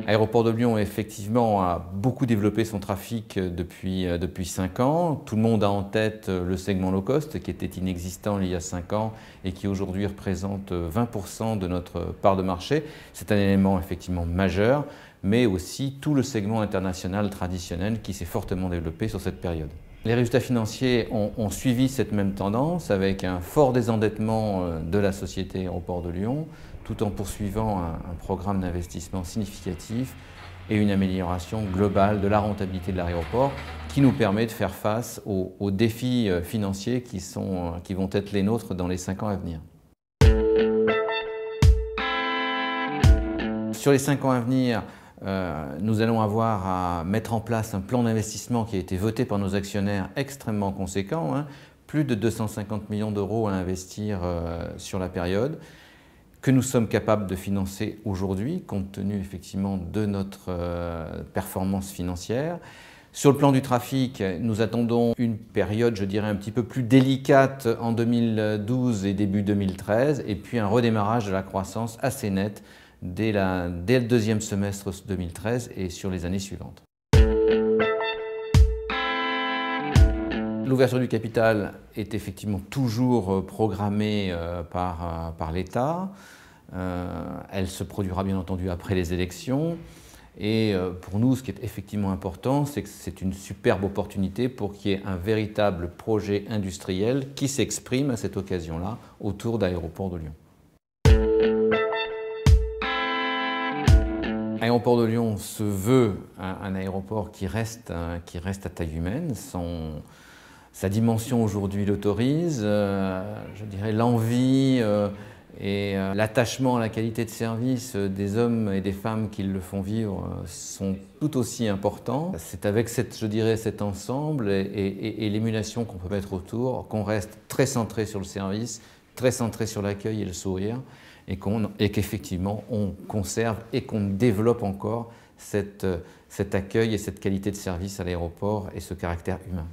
Aéroport de Lyon, effectivement, a beaucoup développé son trafic depuis 5 ans. Tout le monde a en tête le segment low cost, qui était inexistant il y a 5 ans et qui aujourd'hui représente 20% de notre part de marché. C'est un élément effectivement majeur, mais aussi tout le segment international traditionnel qui s'est fortement développé sur cette période. Les résultats financiers ont suivi cette même tendance avec un fort désendettement de la société Aéroport de Lyon, tout en poursuivant un programme d'investissement significatif et une amélioration globale de la rentabilité de l'aéroport qui nous permet de faire face aux défis financiers qui vont être les nôtres dans les 5 ans à venir. Sur les 5 ans à venir, nous allons avoir à mettre en place un plan d'investissement qui a été voté par nos actionnaires extrêmement conséquent, plus de 250 millions d'euros à investir sur la période, que nous sommes capables de financer aujourd'hui, compte tenu effectivement de notre performance financière. Sur le plan du trafic, nous attendons une période, je dirais, un petit peu plus délicate en 2012 et début 2013, et puis un redémarrage de la croissance assez net dès le deuxième semestre 2013 et sur les années suivantes. L'ouverture du capital est effectivement toujours programmée par l'État. Elle se produira bien entendu après les élections. Et pour nous, ce qui est effectivement important, c'est que c'est une superbe opportunité pour qu'il y ait un véritable projet industriel qui s'exprime à cette occasion-là autour d'Aéroport de Lyon. Aéroport de Lyon se veut un aéroport qui reste à taille humaine. Sa dimension aujourd'hui l'autorise. Je dirais l'envie et l'attachement à la qualité de service des hommes et des femmes qui le font vivre sont tout aussi importants. C'est avec cet ensemble et l'émulation qu'on peut mettre autour qu'on reste très centré sur le service, très centré sur l'accueil et le sourire, et qu'effectivement on conserve et qu'on développe encore cet accueil et cette qualité de service à l'aéroport et ce caractère humain.